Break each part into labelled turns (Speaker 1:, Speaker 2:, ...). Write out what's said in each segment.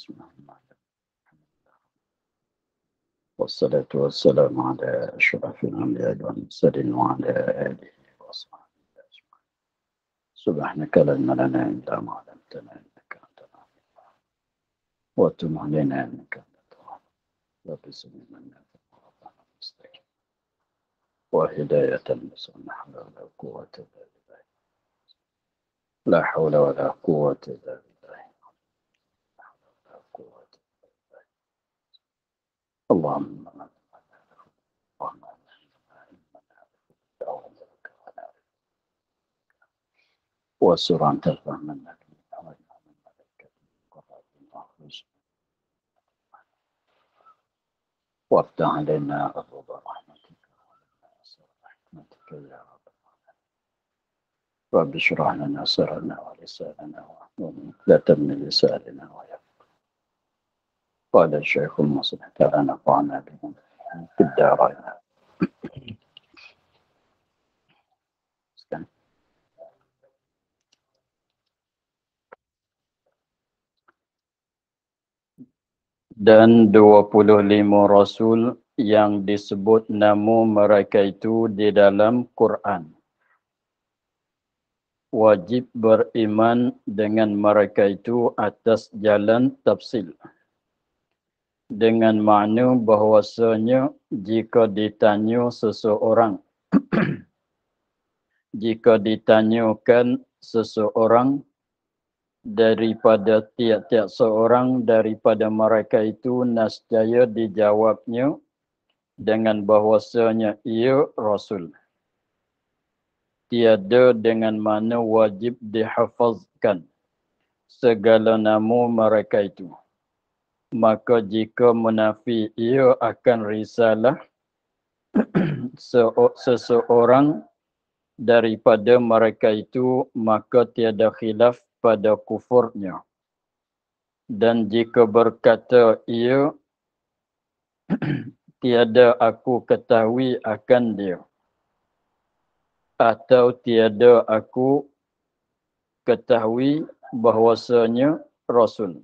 Speaker 1: Bismillahirrahmanirrahim. Wassalatu wassalamu ala ashrafil anbiya'i wal mursalin wa ala alihi wa sahbihi ajma'in. Subhanaka la ilma lana illa ma 'allamtana innaka antal alim wa tub 'alaina innaka antat tawwab. Rabbi zidni ilman warhamna mustaqim. Wa hidayatan nasuha la quwwata illa billah. La hawla wa la quwwata illa billah. اللهم وسر أن ترفع منا وافتح علينا أبواب رحمتك رحمتك يا رب العالمين. رب اشرح لنا صدرنا ولساننا لا تمن لساننا ويفقه. قال الشيخ المصلح تعالى نفعنا بهم في الدارين. Dan 25 Rasul yang disebut nama mereka itu di dalam Quran. Wajib beriman dengan mereka itu atas jalan tafsil. Dengan makna bahawasanya jika ditanya seseorang, jika ditanyakan seseorang daripada tiap-tiap seorang daripada mereka itu, nescaya dijawabnya dengan bahawasanya ia Rasul. Tiada dengan mana wajib dihafazkan segala nama mereka itu. Maka jika menafi ia akan risalah seseorang daripada mereka itu, maka tiada khilaf pada kufurnya. Dan jika berkata ia, tiada aku ketahui akan dia, atau tiada aku ketahui bahwasanya Rasul,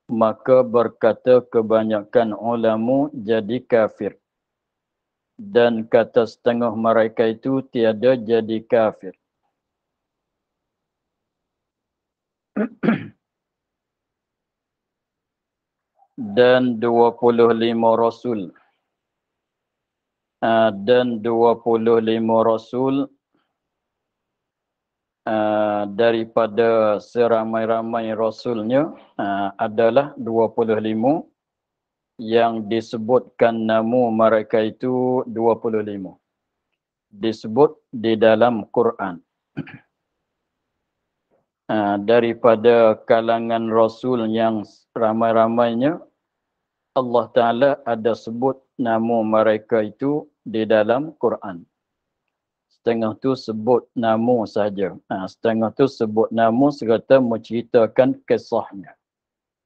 Speaker 1: maka berkata kebanyakan ulama jadi kafir. Dan kata setengah mereka itu tiada jadi kafir. Dan 25 Rasul. Dan 25 Rasul daripada seramai-ramai Rasulnya adalah 25 yang disebutkan nama mereka itu 25. Disebut di dalam Quran. Daripada kalangan Rasul yang ramai-ramainya, Allah Ta'ala ada sebut nama mereka itu di dalam Quran. Setengah tu sebut nama saja. Setengah tu sebut nama serta menceritakan kisahnya.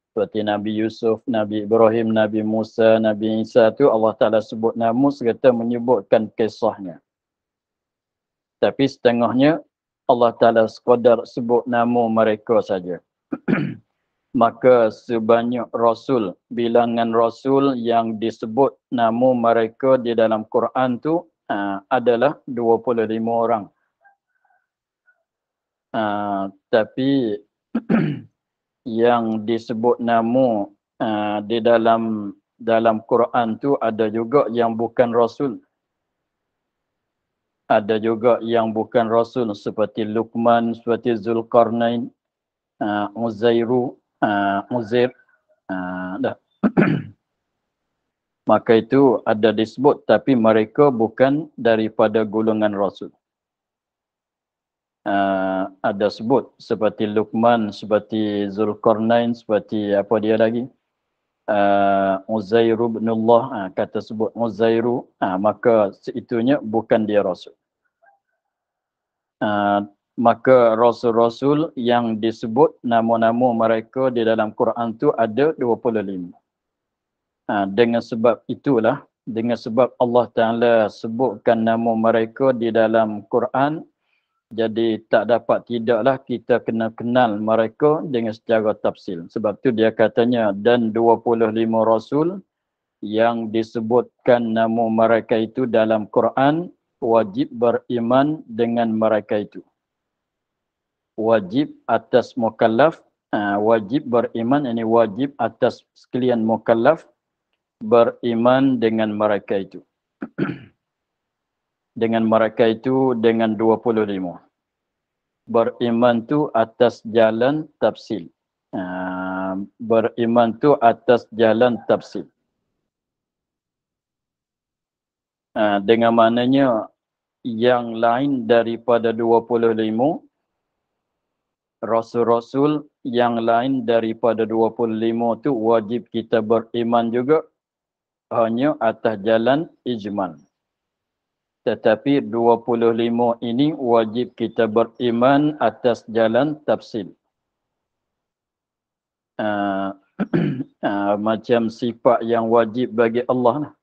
Speaker 1: Seperti Nabi Yusuf, Nabi Ibrahim, Nabi Musa, Nabi Isa tu Allah Ta'ala sebut nama serta menyebutkan kisahnya. Tapi setengahnya Allah Ta'ala sekadar sebut nama mereka saja. Maka sebanyak Rasul, bilangan Rasul yang disebut nama mereka di dalam Quran tu adalah 25 orang. Tapi yang disebut nama di dalam Quran tu ada juga yang bukan Rasul. Ada juga yang bukan Rasul seperti Luqman, seperti Zulkarnain, Uzair. Maka itu ada disebut tapi mereka bukan daripada golongan Rasul. Ada sebut seperti Luqman, seperti Zulkarnain, seperti apa dia lagi? Uzair bin Allah, kata sebut Uzairu, maka itunya bukan dia Rasul. Maka Rasul-Rasul yang disebut nama-nama mereka di dalam Quran tu ada 25. Dengan sebab itulah, dengan sebab Allah Ta'ala sebutkan nama mereka di dalam Quran, Jadi tak dapat tidaklah kita kena kenal mereka dengan secara tafsil. Sebab tu dia katanya, dan 25 Rasul yang disebutkan nama mereka itu dalam Quran, wajib beriman dengan mereka itu. Wajib atas mukallaf, wajib beriman, ini wajib atas sekalian mukallaf beriman dengan mereka itu. Dengan mereka itu dengan 25. Beriman tu atas jalan tafsil. Beriman tu atas jalan tafsil. Dengan maknanya yang lain daripada 25, Rasul-Rasul yang lain daripada 25 tu wajib kita beriman juga, hanya atas jalan ijmal. Tetapi 25 ini wajib kita beriman atas jalan tafsil. Macam sifat yang wajib bagi Allah lah.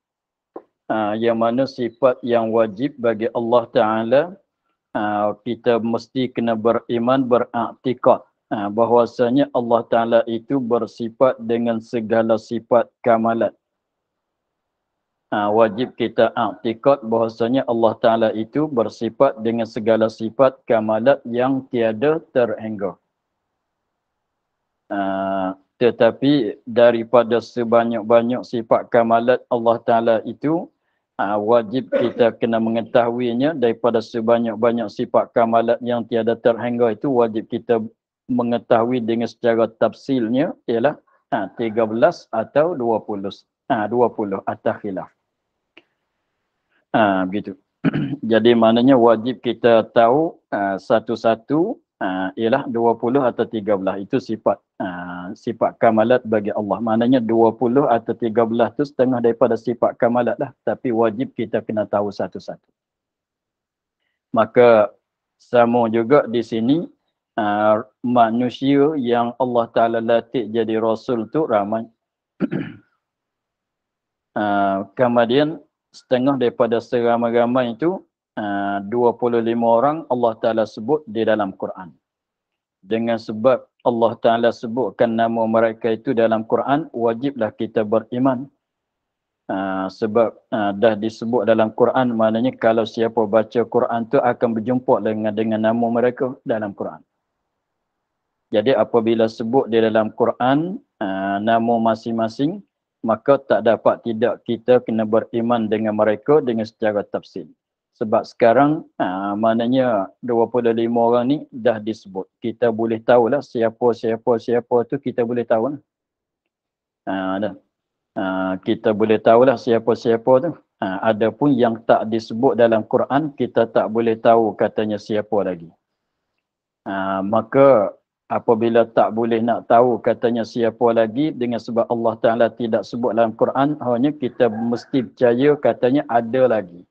Speaker 1: Yang mana sifat yang wajib bagi Allah Ta'ala, kita mesti kena beriman, beraktikad bahwasanya Allah Ta'ala itu bersifat dengan segala sifat kamalat. Wajib kita i'tikad bahwasanya Allah Ta'ala itu bersifat dengan segala sifat kamalat yang tiada terhingga. Tetapi daripada sebanyak-banyak sifat kamalat Allah Ta'ala itu, wajib kita kena mengetahuinya. Daripada sebanyak-banyak sifat kamalat yang tiada terhingga itu, wajib kita mengetahui dengan secara tafsilnya ialah 13 atau 20. 20 atas khilaf. Begitu. Jadi maknanya wajib kita tahu satu-satu ialah 20 atau 13. Itu sifat kamalat bagi Allah. Maknanya 20 atau 13 tu setengah daripada sifat kamalat lah. Tapi wajib kita kena tahu satu-satu. Maka sama juga di sini manusia yang Allah Ta'ala latih jadi Rasul tu ramai. Kemudian setengah daripada seramai-ramai itu 25 orang Allah Ta'ala sebut di dalam Quran. Dengan sebab Allah Ta'ala sebutkan nama mereka itu dalam Quran, wajiblah kita beriman. Sebab dah disebut dalam Quran, maknanya kalau siapa baca Quran tu akan berjumpa dengan nama mereka dalam Quran. Jadi apabila sebut di dalam Quran nama masing-masing, maka tak dapat tidak kita kena beriman dengan mereka dengan secara tafsil. Sebab sekarang maknanya 25 orang ni dah disebut. Kita boleh tahulah siapa tu kita boleh tahu lah. Kita boleh tahulah siapa tu. Adapun yang tak disebut dalam Quran, kita tak boleh tahu katanya siapa lagi. Maka apabila tak boleh nak tahu katanya siapa lagi dengan sebab Allah Ta'ala tidak sebut dalam Quran, hanya kita mesti percaya katanya ada lagi.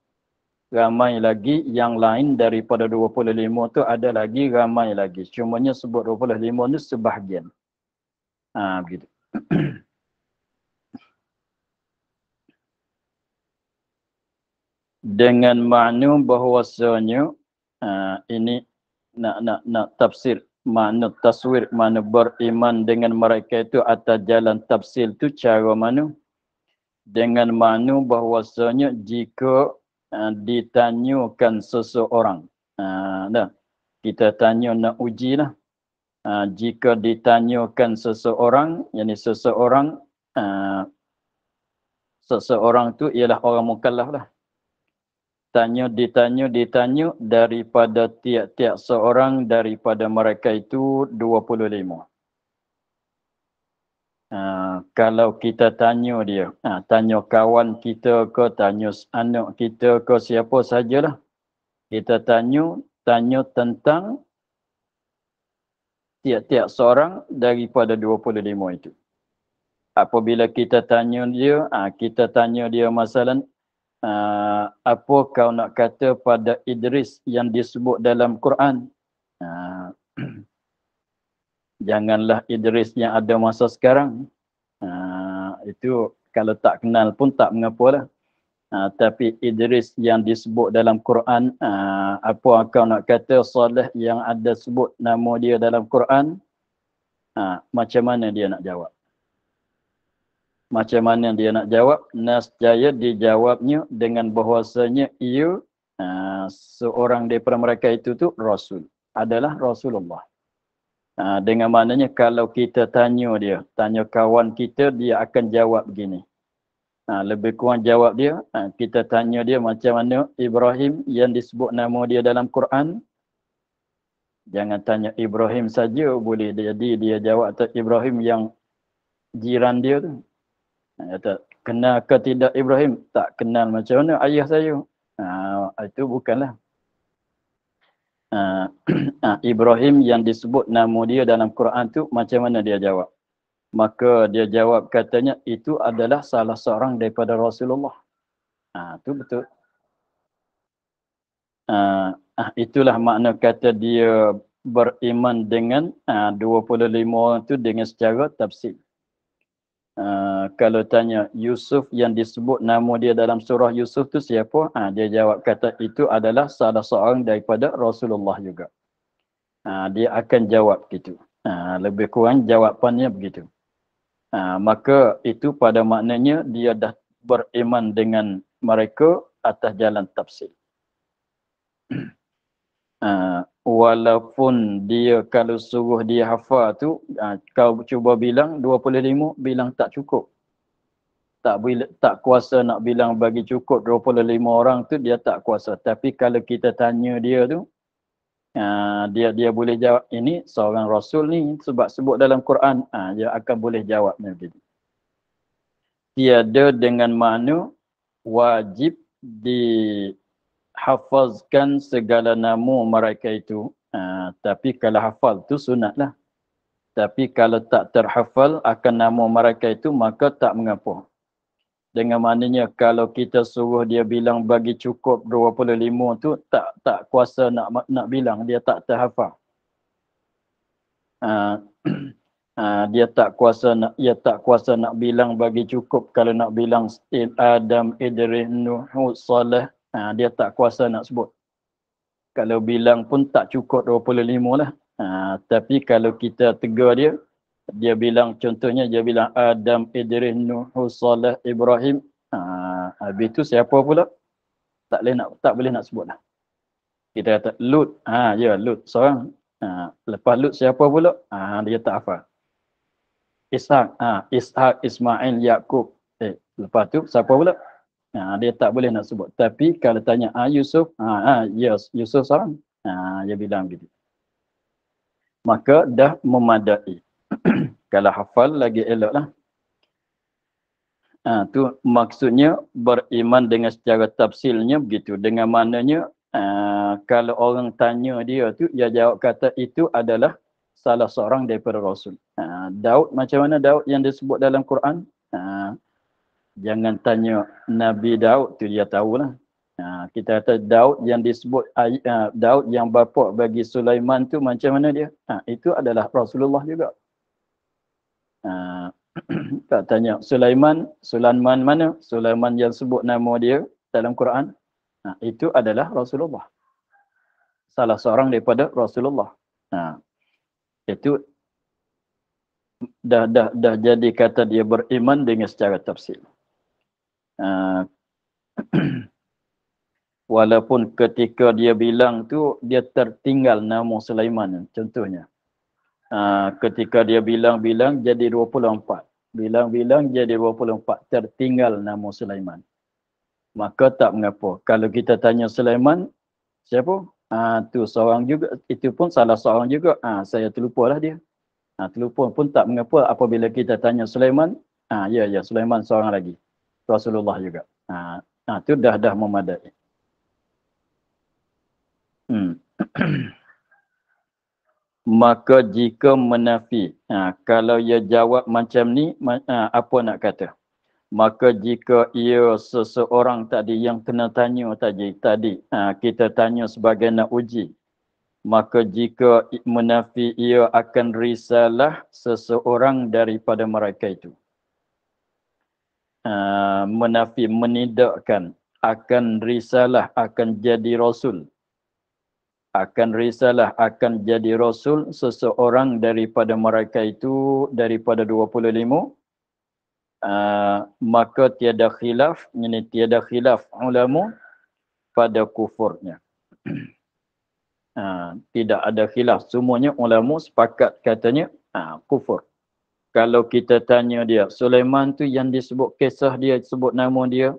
Speaker 1: Ramai lagi yang lain daripada 25 tu, ada lagi ramai lagi. Cumanya sebut 25 tu sebahagian. Begitu. Dengan makna bahawasanya ini nak tafsir makna taswir, makna beriman dengan mereka itu atas jalan tafsir tu cara mana? Dengan makna bahawasanya jika ditanyakan seseorang, kita tanya nak uji lah. Jika ditanyakan seseorang, yakni seseorang tu ialah orang mukallaf lah. Ditanya daripada tiap-tiap seorang daripada mereka itu 25. Kalau kita tanya dia, tanya kawan kita ke, tanya anak kita ke, siapa sajalah, kita tanya tentang tiap-tiap seorang daripada 25 itu. Apabila kita tanya dia masalah, apa kau nak kata pada Idris yang disebut dalam Quran? Janganlah Idris yang ada masa sekarang. Itu kalau tak kenal pun tak mengapalah. Tapi Idris yang disebut dalam Quran, apa kau nak kata Saleh yang ada sebut nama dia dalam Quran? Macam mana dia nak jawab? Macam mana dia nak jawab? Nascaya dijawabnya dengan bahawasanya ia seorang daripada mereka itu tu Rasul. Adalah Rasulullah. Dengan maknanya kalau kita tanya dia, tanya kawan kita, dia akan jawab begini. Lebih kurang jawab dia, kita tanya dia macam mana Ibrahim yang disebut nama dia dalam Quran. Jangan tanya Ibrahim saja, boleh jadi dia jawab Ibrahim yang jiran dia tu. Kata, kenal ke tidak Ibrahim? Tak kenal, macam mana ayah saya? Itu bukanlah. Ibrahim yang disebut nama dia dalam Quran tu macam mana dia jawab? Maka dia jawab katanya itu adalah salah seorang daripada Rasulullah. Itu betul. Itulah makna kata dia beriman dengan 25 orang tu dengan secara tafsir. Kalau tanya Yusuf yang disebut nama dia dalam surah Yusuf tu siapa? Dia jawab kata itu adalah salah seorang daripada Rasulullah juga. Dia akan jawab gitu. Lebih kurang jawapannya begitu. Maka itu pada maknanya dia dah beriman dengan mereka atas jalan tafsir. Walaupun dia kalau suruh dia hafal tu, kau cuba bilang 25, bilang tak cukup. Tak kuasa nak bilang bagi cukup 25 orang tu, dia tak kuasa. Tapi kalau kita tanya dia tu, dia boleh jawab ini seorang Rasul ni sebab sebut dalam Quran, dia akan boleh jawabnya begitu. Tiada dengan makna wajib dihafazkan segala nama mereka itu. Tapi kalau hafal tu sunatlah. Tapi kalau tak terhafal akan nama mereka itu, maka tak mengapa. Dengan maknanya kalau kita suruh dia bilang bagi cukup 25 tu, tak kuasa nak bilang, dia tak terhafal. Dia tak kuasa nak bilang bagi cukup. Kalau nak bilang Adam, Idris, Nuh, Saleh, dia tak kuasa nak sebut. Kalau bilang pun tak cukup 25 lah. Tapi kalau kita tegur dia bilang, contohnya dia bilang Adam, Idris, Nuh, Saleh, Ibrahim. Habis tu siapa pula? Tak boleh nak sebut lah. Kita kata Lut. Lut seorang. Lepas Lut siapa pula? Dia tak hafal. Ishak, Ismail, Yaqub. Lepas tu siapa pula? Dia tak boleh nak sebut. Tapi kalau tanya Yusuf, yes, Yusuf seorang. Dia bilang gitu. Maka dah memadai. Kalau hafal lagi elok lah. Tu maksudnya beriman dengan secara tafsilnya begitu. Dengan maknanya kalau orang tanya dia tu, dia jawab kata itu adalah salah seorang daripada Rasul. Daud, macam mana Daud yang disebut dalam Quran? Jangan tanya Nabi Daud tu, dia tahulah. Kita kata Daud yang disebut Daud yang bapa bagi Sulaiman tu macam mana dia? Itu adalah Rasulullah juga. Tak tanya Sulaiman mana? Sulaiman yang sebut nama dia dalam Quran. Itu adalah Rasulullah. Salah seorang daripada Rasulullah. Itu dah jadi kata dia beriman dengan secara tafsir. Walaupun ketika dia bilang tu, dia tertinggal nama Sulaiman contohnya. Ketika dia bilang jadi 24. Bilang jadi 24. Tertinggal nama Sulaiman. Maka tak mengapa. Kalau kita tanya Sulaiman, siapa? Tu seorang juga. Itu pun salah seorang juga. Saya terlupalah dia. Terlupa pun tak mengapa apabila kita tanya Sulaiman. Ya, Sulaiman seorang lagi. Rasulullah juga. Tu dah memadai. Maka jika menafi, kalau ia jawab macam ni, apa nak kata? Maka jika ia seseorang tadi yang kena tanya tadi, kita tanya sebagai nak uji. Maka jika menafi, ia akan risalah seseorang daripada mereka itu. Menafi, menidakkan. akan risalah, akan jadi rasul. Akan risalah, akan jadi rasul seseorang daripada mereka itu, daripada 25, maka tiada khilaf, ini tiada khilaf ulama pada kufurnya. Tidak ada khilaf, semuanya ulama sepakat katanya kufur. Kalau kita tanya dia, Sulaiman tu yang disebut kisah dia, sebut nama dia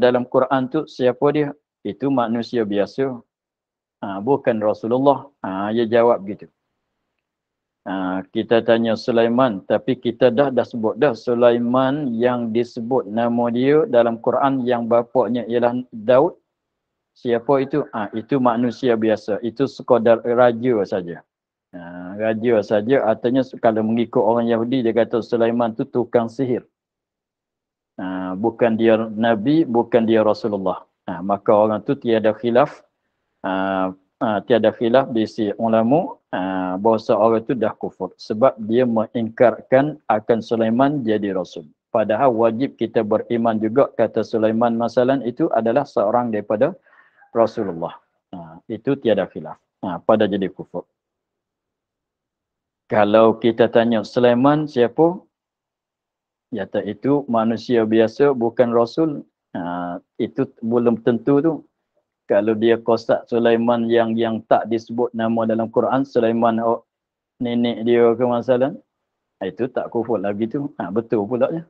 Speaker 1: dalam Quran tu, siapa dia? Itu manusia biasa, bukan Rasulullah. Dia jawab gitu. Kita tanya Sulaiman, tapi kita dah sebut dah Sulaiman yang disebut nama dia dalam Quran yang bapaknya ialah Daud. Siapa itu? Itu manusia biasa. Itu sekadar raja saja. Raja saja, artinya kalau mengikut orang Yahudi, dia kata Sulaiman tu tukang sihir. Bukan dia Nabi, bukan dia Rasulullah. Maka orang tu tiada khilaf. Tiada khilaf di si ulama bahawa seorang itu dah kufur sebab dia mengingkarkan akan Sulaiman jadi rasul. Padahal wajib kita beriman juga kata Sulaiman masalan itu adalah seorang daripada Rasulullah. Itu tiada khilaf. Pada jadi kufur. Kalau kita tanya Sulaiman siapa? Yata itu manusia biasa, bukan rasul. Itu belum tentu tu. Kalau dia kosak Sulaiman yang tak disebut nama dalam Quran, Sulaiman nenek dia ke masalah, itu tak kufur lagi tu. Betul pula ya.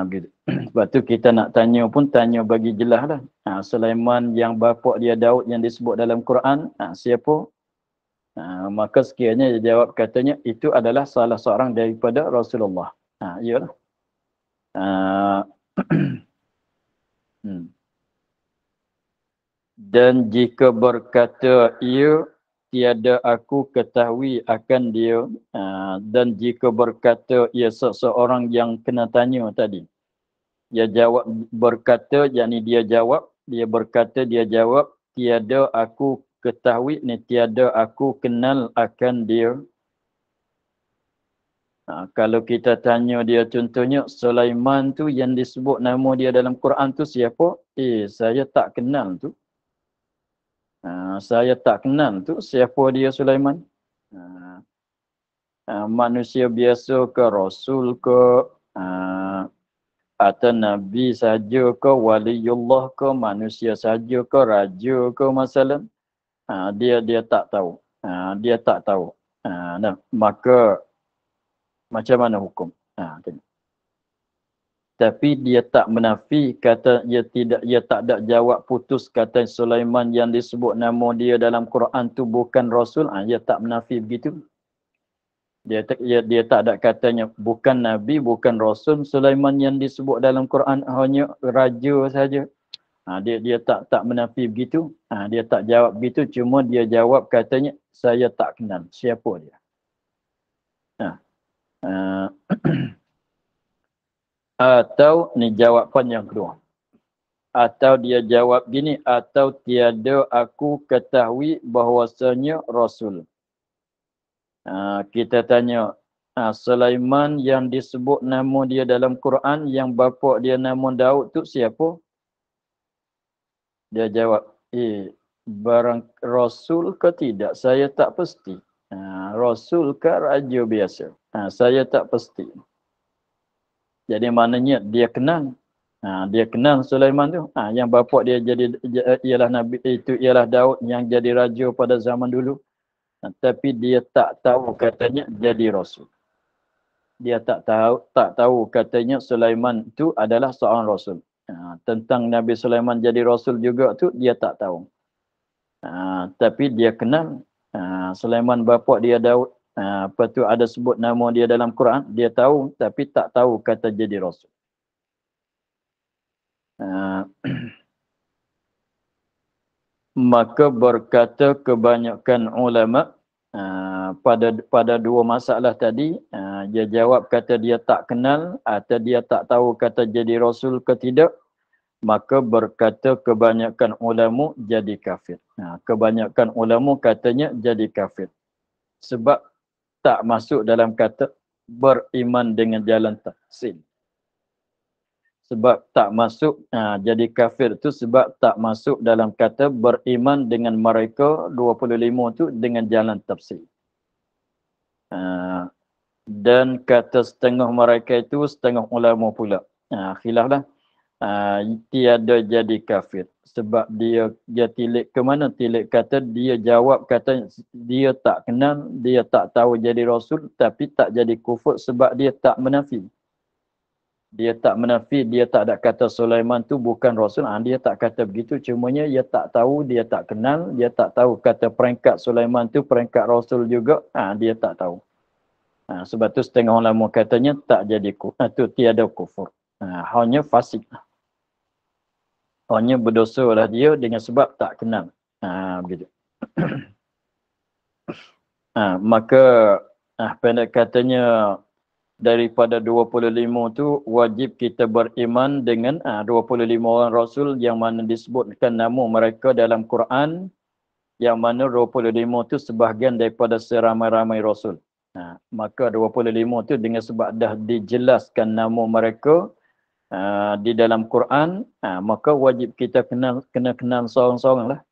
Speaker 1: Begitu. Sebab tu kita nak tanya pun tanya bagi jelas lah. Sulaiman yang bapa dia Daud yang disebut dalam Quran, siapa? Maka sekiranya dia jawab katanya itu adalah salah seorang daripada Rasulullah. Iyalah. Dan jika berkata ia, tiada aku ketahui akan dia. Dan jika berkata ia seseorang yang kena tanya tadi. Dia jawab berkata, yakni dia berkata, dia jawab, tiada aku ketahui, ni tiada aku kenal akan dia. Kalau kita tanya dia contohnya, Sulaiman tu yang disebut nama dia dalam Quran tu siapa? Saya tak kenal tu. Saya tak kenal tu siapa dia Sulaiman. Manusia biasa ke, rasul ke, atau nabi saja ke, waliullah ke, manusia saja ke, raja ke masalah. Dia tak tahu. Dia tak tahu. Maka macam mana hukum? Tapi dia tak menafi, kata dia tak ada jawab putus kata Sulaiman yang disebut nama dia dalam Quran tu bukan rasul. Dia tak menafi begitu. Dia tak ada katanya bukan nabi, bukan rasul. Sulaiman yang disebut dalam Quran hanya raja saja. Dia tak menafi begitu. Dia tak jawab begitu, cuma dia jawab katanya saya tak kenal siapa dia. Atau ni jawapan yang kedua. Atau dia jawab gini, atau tiada aku ketahui bahawasanya Rasul. Kita tanya, Sulaiman yang disebut nama dia dalam Quran, yang bapa dia nama Daud tu siapa? Dia jawab, barang Rasul ke tidak? Saya tak pasti. Rasul ke raja biasa? Saya tak pasti. Jadi maknanya dia kenal. Dia kenal Sulaiman tu. Yang bapa dia jadi ialah Nabi, itu ialah Daud yang jadi raja pada zaman dulu. Tapi dia tak tahu katanya jadi rasul. Dia tak tahu katanya Sulaiman itu adalah seorang rasul. Tentang Nabi Sulaiman jadi rasul juga tu dia tak tahu. Tapi dia kenal Sulaiman bapa dia Daud. Apa tu ada sebut nama dia dalam Quran, dia tahu tapi tak tahu kata jadi rasul. Maka berkata kebanyakan ulama pada dua masalah tadi, dia jawab kata dia tak kenal atau dia tak tahu kata jadi rasul ke tidak, maka berkata kebanyakan ulama jadi kafir. Kebanyakan ulama katanya jadi kafir sebab tak masuk dalam kata beriman dengan jalan tafsir. sebab tak masuk, jadi kafir tu sebab tak masuk dalam kata beriman dengan mereka 25 tu dengan jalan tafsir. Dan kata setengah mereka itu setengah ulama pula. Khilaf lah. Tiada jadi kafir. Sebab dia tilik ke mana? Tilik kata dia jawab kata dia tak kenal, dia tak tahu jadi rasul tapi tak jadi kufur sebab dia tak menafi. Dia tak menafi, dia tak ada kata Sulaiman tu bukan rasul. Dia tak kata begitu. Cumanya dia tak tahu, dia tak kenal, dia tak tahu kata peringkat Sulaiman tu peringkat rasul juga. Dia tak tahu. Sebab tu setengah ulama katanya tak jadi tu tiada kufur. Hanya fasik. Hanya berdosa lah dia dengan sebab tak kenal. Begitu. Maka pendek katanya daripada 25 tu wajib kita beriman dengan 25 orang rasul yang mana disebutkan nama mereka dalam Quran, yang mana 25 tu sebahagian daripada seramai-ramai rasul. Maka 25 tu dengan sebab dah dijelaskan nama mereka di dalam Quran, maka wajib kita kena kenal seorang-seorang lah.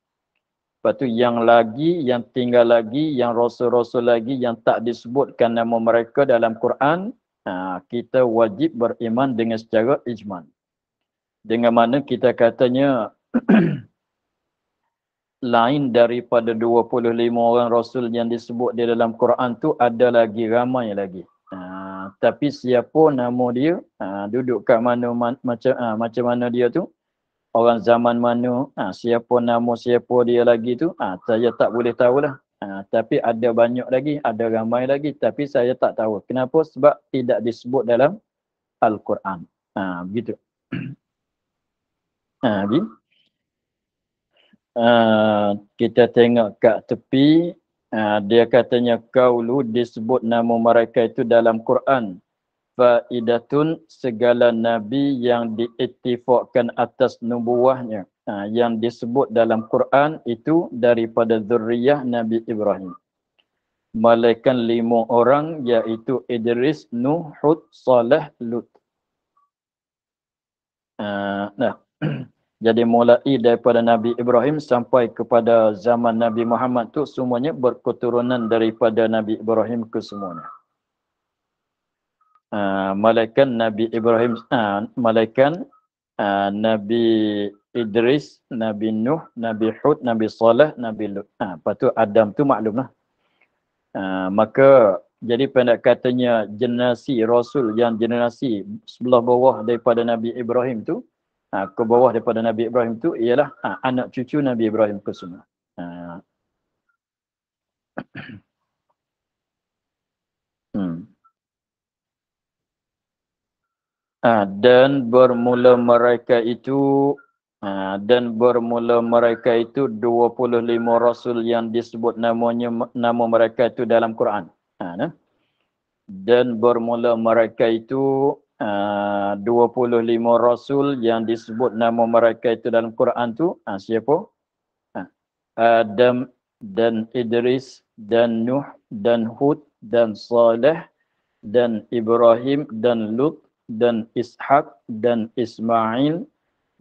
Speaker 1: Lepas tu yang lagi, yang tinggal lagi, yang rasul-rasul lagi yang tak disebutkan nama mereka dalam Quran, kita wajib beriman dengan secara ijman. Dengan mana kita katanya lain daripada 25 orang rasul yang disebut di dalam Quran tu ada lagi, ramai lagi. Tapi siapa nama dia, duduk kat mana macam mana dia tu, orang zaman mana, siapa nama siapa dia lagi tu, saya tak boleh tahulah. Tapi ada banyak lagi, ada ramai lagi, tapi saya tak tahu. Kenapa? Sebab tidak disebut dalam Al-Quran. Begitu. Kita tengok kat tepi, dia katanya qaulu disebut nama mereka itu dalam Quran. Faidatun segala nabi yang diiktifakkan atas nubuahnya, yang disebut dalam Quran itu daripada zuriyah Nabi Ibrahim. Malaikat 5 orang iaitu Idris, Nuh, Hud, Saleh, Lut. Jadi mulai daripada Nabi Ibrahim sampai kepada zaman Nabi Muhammad tu semuanya berketurunan daripada Nabi Ibrahim ke semuanya. Malaikat Nabi Ibrahim, malaikat Nabi Idris, Nabi Nuh, Nabi Hud, Nabi Saleh, Nabi Lut. Lepas tu Adam tu maklumlah. Maka jadi pendek katanya generasi Rasul yang generasi sebelah bawah daripada Nabi Ibrahim tu, ke bawah daripada Nabi Ibrahim tu ialah anak cucu Nabi Ibrahim ke semua. Dan bermula mereka itu 25 rasul yang disebut nama mereka itu dalam Quran. Dan bermula mereka itu 25 rasul yang disebut nama mereka itu dalam Quran tu siapa? Adam dan Idris dan Nuh dan Hud dan Saleh dan Ibrahim dan Lut dan Ishak dan Ismail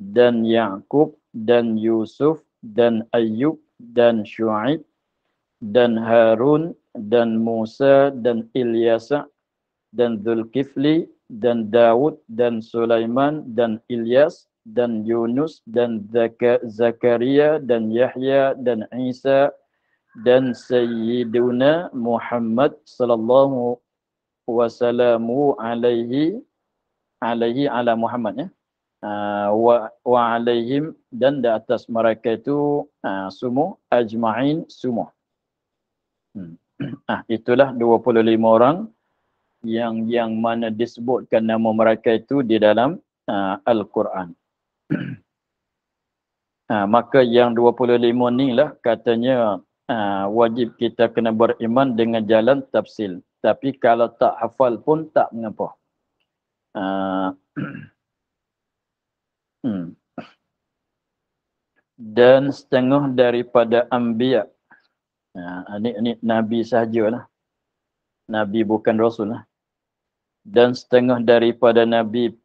Speaker 1: dan Yaqub dan Yusuf dan Ayyub dan Syuaib dan Harun dan Musa dan Ilyasa dan Zulkifli dan Daud dan Sulaiman dan Ilyas dan Yunus dan Zakaria dan Yahya dan Isa dan Sayyiduna Muhammad sallallahu wasallamu alaihi ala Muhammad wa alaihim, dan di atas mereka itu semua ajma'in semua. Itulah 25 orang yang mana disebutkan nama mereka itu di dalam Al-Quran. Maka yang 25 ni lah katanya wajib kita kena beriman dengan jalan tafsil. Tapi kalau tak hafal pun tak mengapa. Dan setengah daripada anbiya, ini Nabi sahajalah. Nabi bukan Rasul lah. Dan setengah daripada Nabi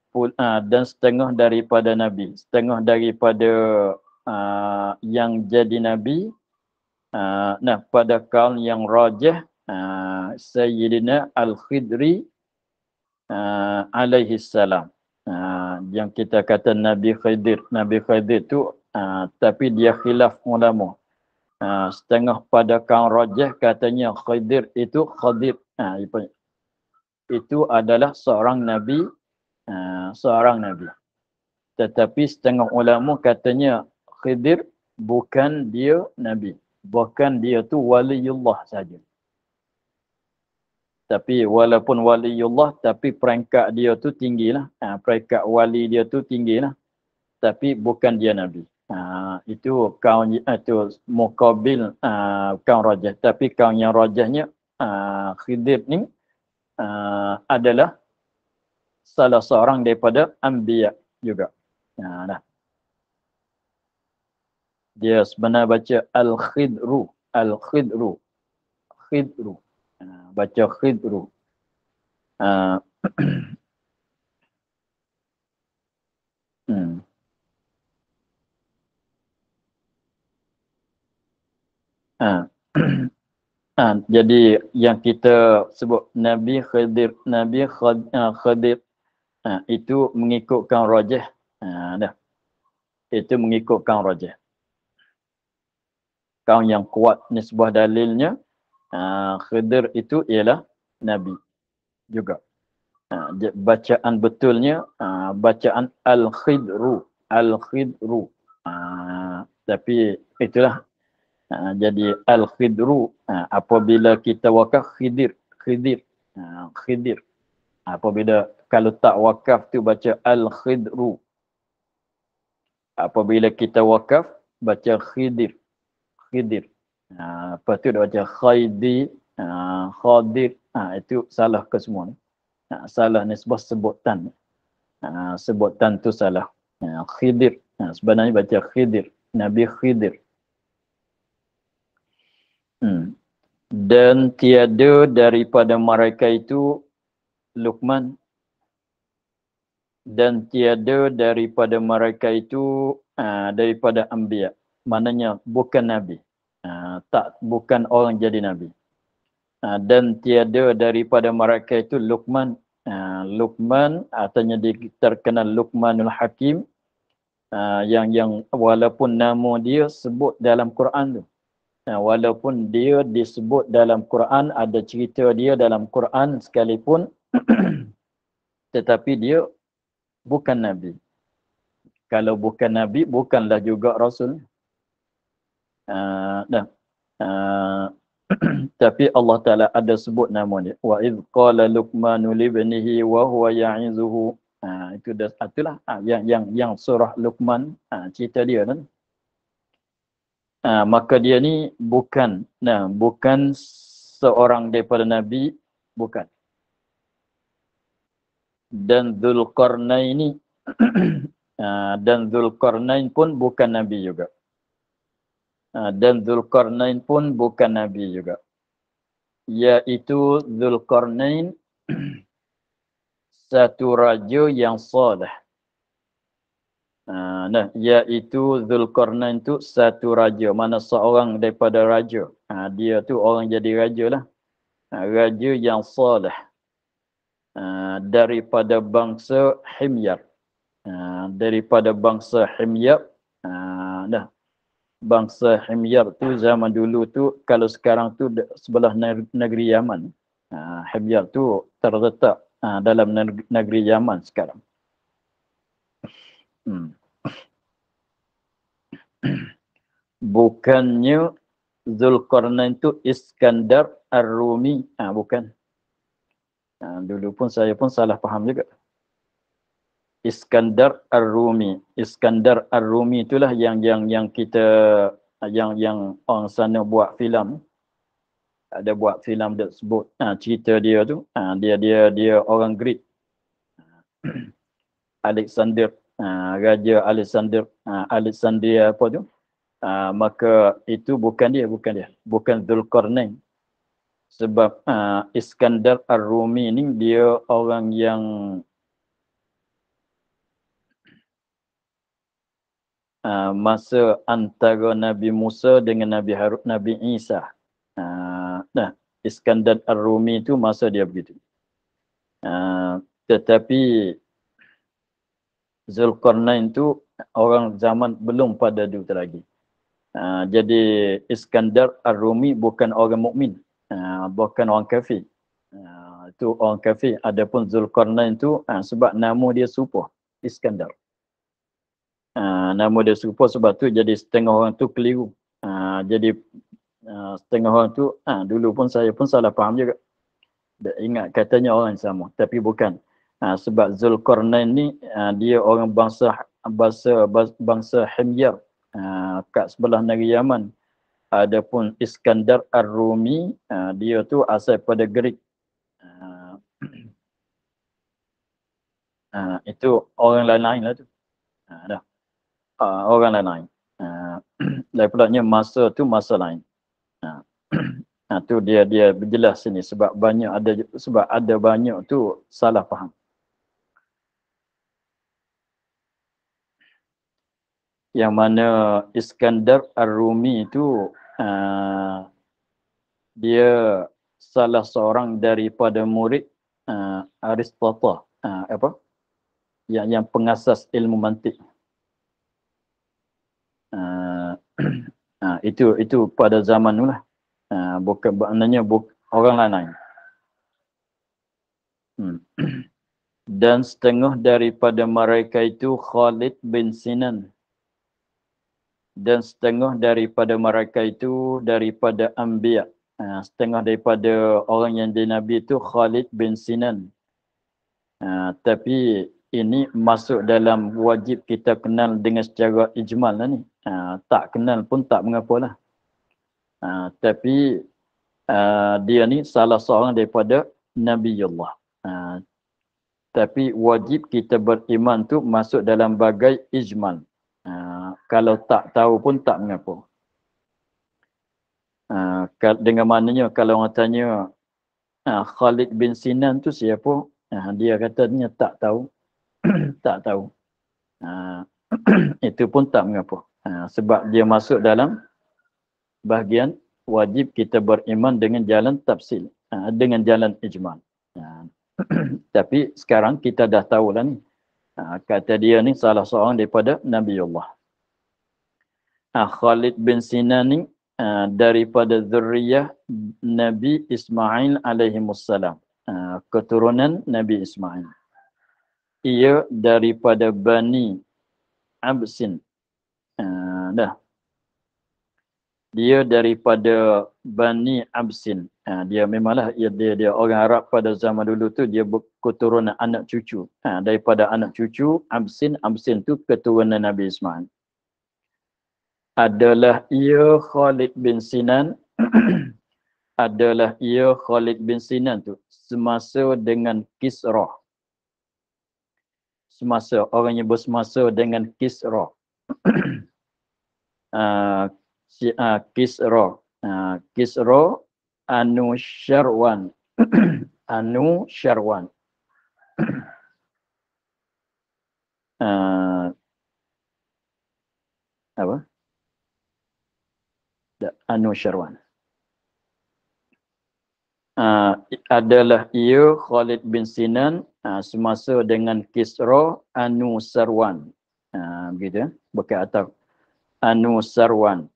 Speaker 1: dan setengah daripada nabi, setengah daripada yang jadi nabi. Nah, pada kaul yang rajih, Sayyidina Al-Khidri alaihi salam. Yang kita kata Nabi Khidir. Nabi Khidir tu tapi dia khilaf ulama. Setengah pada kaul rajih katanya Khidir itu Khadir. Itu adalah seorang nabi, seorang nabi. Tetapi setengah ulama katanya Khidir bukan dia nabi. Bahkan dia tu waliullah saja. Tapi walaupun waliullah, tapi peringkat dia tu tinggilah. Peringkat wali dia tu tinggilah. Tapi bukan dia nabi. Itu kaum itu muqabil kaum rajah. Tapi kaum yang rajahnya Khidir ni adalah salah seorang daripada anbiya juga. Nah. Dia sebenarnya baca Al-Khidru. Al-Khidru. Khidru. Baca Khidru. Jadi yang kita sebut Nabi Khidir. Nabi Khidir. Itu mengikutkan rajah. Dah. Itu mengikutkan rajah. Kaum yang kuat nisbah dalilnya Khidir itu ialah Nabi juga. Bacaan betulnya bacaan Al-Khidru. Al-Khidru. Tapi itulah jadi Al-Khidru. Apabila kita wakaf Khidir. Khidir. Khidir. Apabila kalau tak wakaf tu baca Al-Khidru. Apabila kita wakaf baca Khidir. Khidir. Lepas tu dia baca Khaidi, Khadir. Itu salah ke semua ni. Salah nisbah sebutan. Sebutan tu salah. Khidir. Sebenarnya baca Khidir. Nabi Khidir. Dan tiada daripada mereka itu Luqman. Dan tiada daripada mereka itu daripada Anbiya. Maknanya bukan Nabi. Bukan orang jadi Nabi. Dan tiada daripada mereka itu Luqman. Luqman artinya terkenal Luqmanul Hakim. Yang walaupun nama dia sebut dalam Quran tu. Walaupun dia disebut dalam Quran, ada cerita dia dalam Quran sekalipun. Tetapi dia bukan Nabi. Kalau bukan Nabi, bukanlah juga Rasul. Tapi Allah Ta'ala ada sebut nama dia. Wa idh qala Luqmanu libnihi wa huwa ya'izuhu. Itulah yang surah Luqman cerita dia kan. Maka dia ni bukan seorang daripada Nabi, bukan. Dan Dzulqarnain dan Dzulqarnain pun bukan Nabi juga. Dan Dzulqarnain pun bukan Nabi juga. Iaitu Dzulqarnain satu raja yang saleh. Iaitu Dzulqarnain tu satu raja. Mana seorang daripada raja. Dia tu orang jadi raja lah. Raja yang saleh. Daripada bangsa Himyar. Daripada bangsa Himyar. Bangsa Himyar tu zaman dulu tu, kalau sekarang tu sebelah negeri Yaman. Himyar tu terletak dalam negeri Yaman sekarang. Bukannya Dzulqarnain tu Iskandar Ar-Rumi. Bukan. Dulu pun saya pun salah faham juga. Iskandar Ar-Rumi. Iskandar Ar-Rumi itulah yang kita yang orang sana buat filem. Ada buat filem dia sebut cerita dia tu. Dia orang Greek. Alexander, Raja Alexander, Alexandria apa tu? Maka itu bukan dia. Bukan Dzulqarnain. Sebab Iskandar Ar-Rumi ni dia orang yang masa antara Nabi Musa dengan Nabi Isa. Nah, Iskandar Ar-Rumi itu masa dia begitu. Tetapi Zulkarnain itu orang zaman belum pada itu lagi. Jadi Iskandar Ar-Rumi bukan orang mukmin, bukan orang kafir. Itu orang kafir. Adapun Zulkarnain itu sebab nama dia serupa Iskandar. Nama dia serupa sebab tu jadi setengah orang tu keliru. Jadi setengah orang tu dulu pun saya pun salah faham juga. Dia ingat katanya orang sama, tapi bukan. Sebab Zulkarnain ni dia orang bangsa Himyar kat sebelah negeri Yaman. Adapun Iskandar Ar-Rumi dia tu asal pada Greek. Itu orang lain-lain lah tu. Orang lain-lain. Daripadanya masa tu masa lain. Tu dia berjelas sini sebab ada banyak tu salah faham. Yang mana Iskandar Ar-Rumi itu dia salah seorang daripada murid Aristotle, yang pengasas ilmu mantik. Itu pada zaman tu lah. Bukan maknanya orang lain. Dan setengah daripada mereka itu Khalid bin Sinan. Dan setengah daripada mereka itu daripada Anbiya. Setengah daripada orang yang dinabi itu Khalid bin Sinan. Tapi ini masuk dalam wajib kita kenal dengan secara ijmal lah ni. Tak kenal pun tak mengapalah. Tapi dia ni salah seorang daripada Nabiullah. Tapi wajib kita beriman tu masuk dalam bagai ijmal. Kalau tak tahu pun tak mengapa. Dengan maknanya kalau orang tanya Khalid bin Sinan tu siapa? Dia katanya tak tahu. Tak tahu. Itu pun tak mengapa. Sebab dia masuk dalam bahagian wajib kita beriman dengan jalan tafsil. Dengan jalan ijmal. Tapi sekarang kita dah tahulah ni. Kata dia ni salah seorang daripada Nabiullah. Khalid bin Sinan ni daripada zuriyah Nabi Ismail alaihimussalam. Keturunan Nabi Ismail. Ia daripada Bani Absin. Dia daripada Bani Absin. Dia memanglah dia orang Arab pada zaman dulu tu dia keturunan anak cucu. Daripada anak cucu Absin tu keturunan Nabi Ismail. Adalah ia Khalid bin Sinan adalah ia Khalid bin Sinan tu semasa dengan Kisra. Semasa orang yang bersemasa dengan Kisra. Kisra. Kisra Anusyarwan. Anusyarwan. Apa? Anusyarwan. Adalah ia Khalid bin Sinan semasa dengan Kisra Anusarwan. Begitu bukan atau Anusarwan.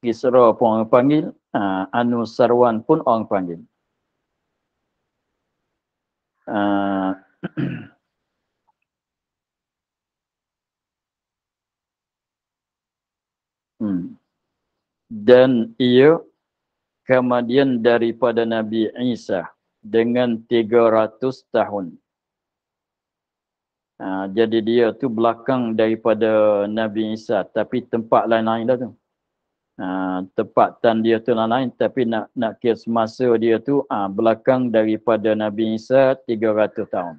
Speaker 1: Kisra pun orang panggil, Anusarwan pun orang panggil. Dan ia kemudian daripada Nabi Isa dengan 300 tahun. Jadi dia tu belakang daripada Nabi Isa, tapi tempat lain-lain dah tu. Tempatan dia tu lain-lain, tapi nak kira semasa dia tu belakang daripada Nabi Isa 300 tahun.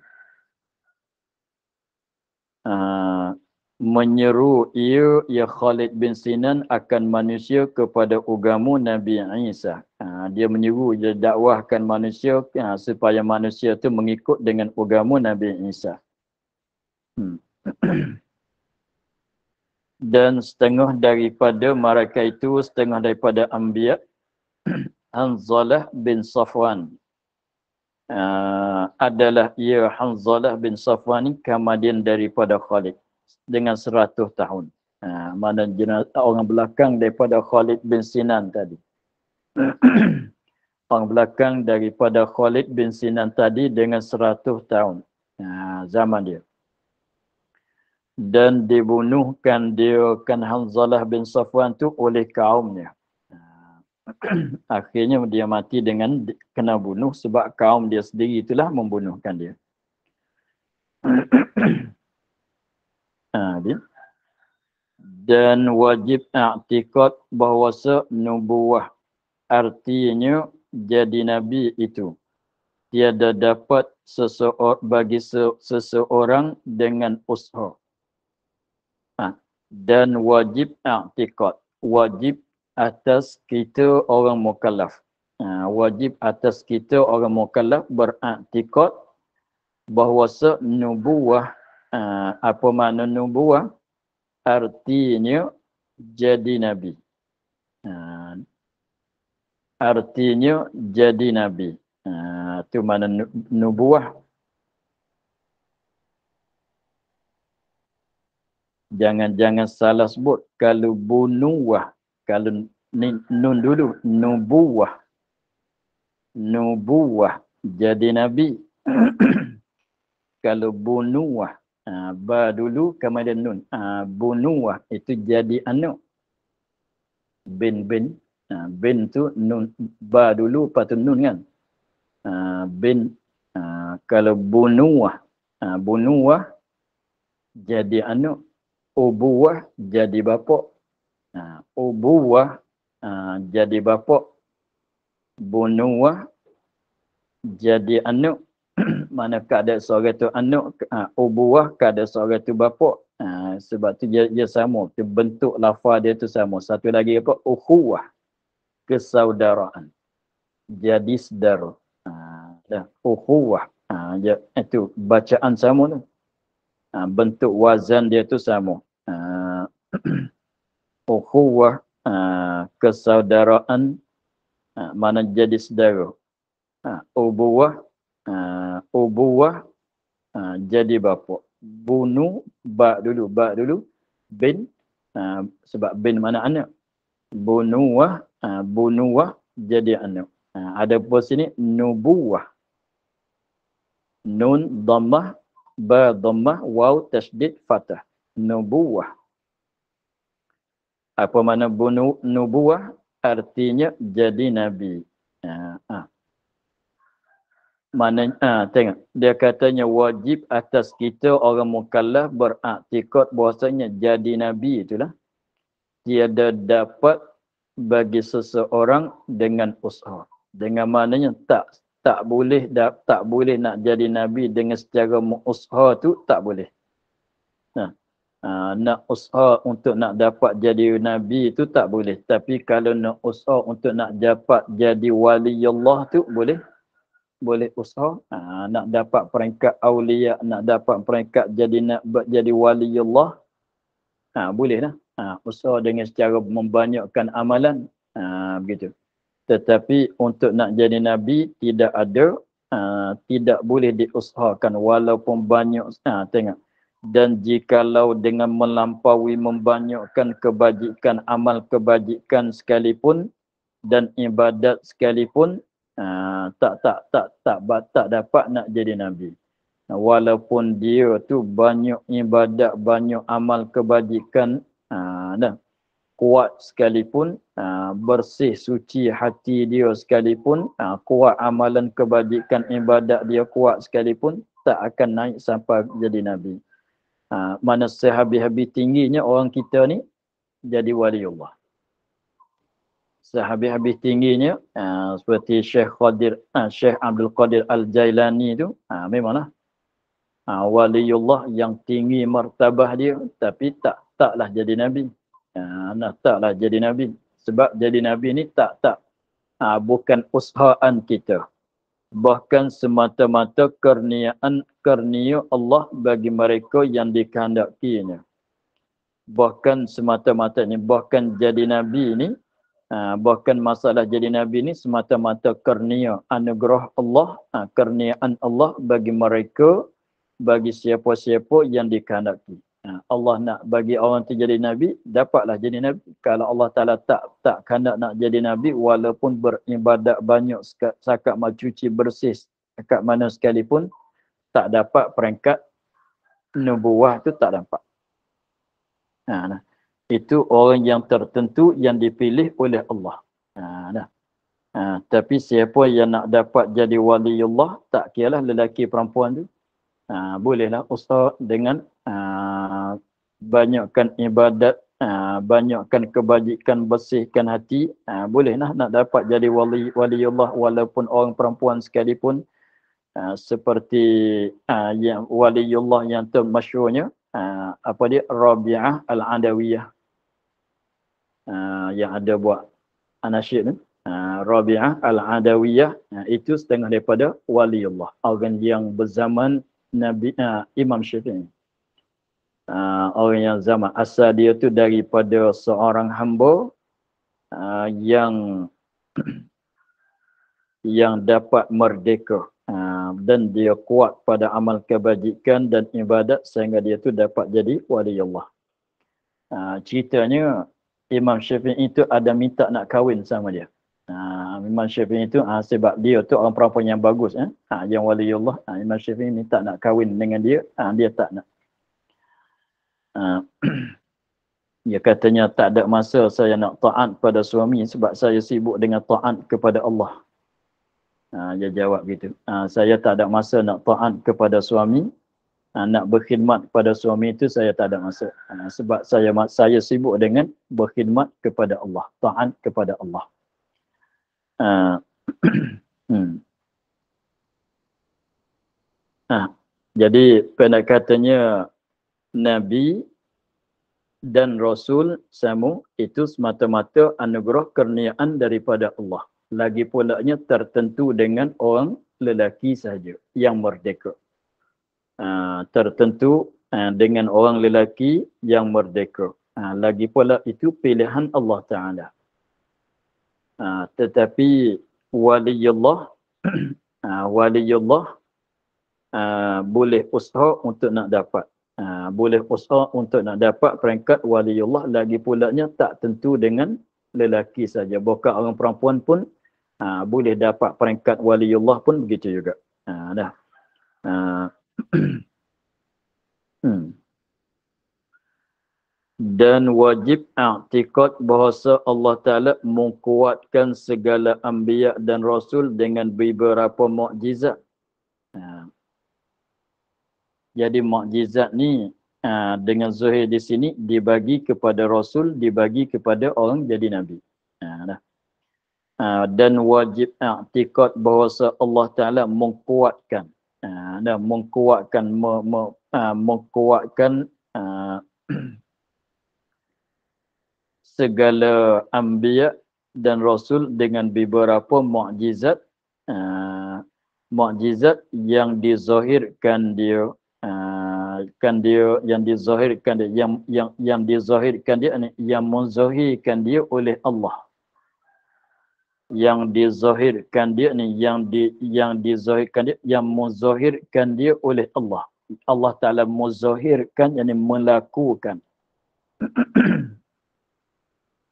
Speaker 1: Menyeru ia Khalid bin Sinan akan manusia kepada agama Nabi Isa. Dia menyeru, dia dakwahkan manusia supaya manusia tu mengikut dengan agama Nabi Isa. Dan setengah daripada mereka itu, setengah daripada Anbiya, Hanzalah bin Safwan. Adalah ia Hanzalah bin Safwan ni kemudian daripada Khalid dengan 100 tahun. Mana orang belakang daripada Khalid bin Sinan tadi. Orang belakang daripada Khalid bin Sinan tadi dengan 100 tahun. Zaman dia. Dan dibunuhkan dia kan Hanzalah bin Safwan tu oleh kaumnya. Akhirnya dia mati dengan kena bunuh sebab kaum dia sendiri itulah membunuhkan dia. Dan wajib i'tikad bahawa nubuwah artinya jadi nabi itu tiada dapat bagi seseorang dengan usaha. Dan wajib i'tikad, wajib atas kita orang mukallaf. Wajib atas kita orang mukallaf beriktikad bahawa nubuwah, apa makna nubuwah? Artinya jadi nabi. Artinya jadi nabi. Itu makna nubuwah. Jangan salah sebut. Kalau bunuwah, kalau nun dulu, nubuwah. Nubuwah jadi nabi. Kalau bunuwah, ba dulu kemudian nun. Bunuwah itu jadi anak. Bin. Bin tu nun, ba dulu lepas tu nun kan. Bin. Kalau bunuwah. Bunuwah jadi anak. Ubuwah jadi bapa. Ubuwah jadi bapa. Bunuwah jadi anak. Mana keadaan seorang tu anak, ubuwah keadaan seorang tu bapa. Sebab tu dia sama. Bentuk lafaz dia tu sama. Satu lagi apa? Ukhuwah. Kesaudaraan. Jadi saudara. Ukhuwah. Itu bacaan sama tu. Bentuk wazan dia tu sama. Ukhuwah, kesaudaraan, mana jadi saudara. Ubuwah, ubuwah, jadi bapa. Bunuh, ba dulu, bin, sebab bin mana anak. Bunuwah, bunuwah, jadi anak. Ada pun sini, nubuwah. Nun, dhammah, ba dhammah, waw, tasydid, fathah. Nubuwah. Apa makna nubuwah? Artinya jadi nabi. Maknanya, tengok. Dia katanya wajib atas kita orang mukallaf beriktikad bahwasanya jadi nabi itulah tiada dapat bagi seseorang dengan usaha. Dengan maknanya tak boleh nak jadi nabi dengan secara usaha tu tak boleh. Nak usaha untuk nak dapat jadi nabi itu tak boleh. Tapi kalau nak usaha untuk nak dapat jadi wali Allah tu boleh. Boleh usaha. Nak dapat peringkat awliya, nak dapat peringkat jadi wali Allah. Boleh lah. Usaha dengan secara membanyakkan amalan. Begitu. Tetapi untuk nak jadi nabi tidak ada, tidak boleh diusahakan walaupun banyak. Tengok. Dan jikalau dengan melampaui membanyakkan kebajikan, amal kebajikan sekalipun dan ibadat sekalipun, tak dapat nak jadi nabi. Walaupun dia tu banyak ibadat, banyak amal kebajikan, kuat sekalipun, bersih suci hati dia sekalipun, kuat amalan kebajikan ibadat dia kuat sekalipun, tak akan naik sampai jadi nabi. Mana sehabis-habis tingginya orang kita ni jadi wali Allah. Sehabis-habis tingginya seperti Syekh Abdul Qadir Al-Jailani tu, memanglah waliullah yang tinggi martabah dia, tapi taklah jadi nabi. Taklah jadi nabi. Sebab jadi nabi ni bukan usahaan kita. Bahkan semata-mata kurnia Allah bagi mereka yang dikehendakinya. Bahkan semata-matanya, bahkan jadi Nabi ni, bahkan masalah jadi Nabi ni semata-mata kurnia anugerah Allah, kurniaan Allah bagi mereka, bagi siapa-siapa yang dikehendaki. Allah nak bagi orang tu jadi Nabi, dapatlah jadi Nabi. Kalau Allah Ta'ala tak kehendak nak jadi Nabi, walaupun beribadat banyak, sakat mencuci bersih, sakat mana sekalipun, tak dapat peringkat nubuah tu, tak dapat. Nah. Itu orang yang tertentu yang dipilih oleh Allah. Tapi siapa yang nak dapat jadi waliullah, tak kiralah lelaki perempuan tu, bolehlah usaha dengan banyakkan ibadat, banyakkan kebajikan, bersihkan hati, bolehlah nak dapat jadi waliullah walaupun orang perempuan sekalipun. Seperti yang waliullah yang termasyhurnya, apa dia, Rabi'ah Al-Adawiyah, yang ada buat anasyid ni, Rabi'ah Al-Adawiyah, itu setengah daripada waliullah, orang yang berzaman Nabi Imam Syafi'i. Orang yang zaman asal dia tu daripada seorang hamba yang dapat merdeka, dan dia kuat pada amal kebajikan dan ibadat sehingga dia tu dapat jadi waliullah. Ceritanya Imam Syafi'i itu ada minta nak kahwin sama dia. Imam Syafi'i itu sebab dia tu orang perempuan yang bagus, yang waliullah. Imam Syafi'i minta nak kahwin dengan dia, dia tak nak. Dia katanya, tak ada masa saya nak taat pada suami sebab saya sibuk dengan taat kepada Allah. Dia jawab gitu. Saya tak ada masa nak taat kepada suami, nak berkhidmat kepada suami itu saya tak ada masa. Sebab saya sibuk dengan berkhidmat kepada Allah, taat kepada Allah. Jadi pendek katanya, Nabi dan Rasul sama itu semata-mata anugerah kurniaan daripada Allah. Lagi pulanya tertentu dengan orang lelaki sahaja yang merdeka. Tertentu dengan orang lelaki yang merdeka. Lagi pula itu pilihan Allah Ta'ala. Tetapi waliullah boleh usaha untuk nak dapat. Boleh usaha untuk nak dapat peringkat waliullah, lagi pulanya tak tentu dengan lelaki saja. Bukan orang perempuan pun boleh dapat peringkat waliullah pun begitu juga. Dan wajib i'tiqad bahawa Allah Ta'ala menguatkan segala anbiya dan rasul dengan beberapa mukjizat. Jadi mukjizat ni dengan zahir di sini dibagi kepada rasul, dibagi kepada orang jadi nabi. Dan wajib i'tiqad bahawa Allah Ta'ala menguatkan, mengkuatkan segala anbiya dan rasul dengan beberapa mukjizat, mukjizat yang dizahirkan dia, yang dizahirkan dia, yang dizahirkan dia, yang menzahirkan dia oleh Allah. Yang dizahirkan dia ni, yang dizahirkan dia, yang menzahirkan dia oleh Allah. Allah Ta'ala menzahirkan, yakni melakukan.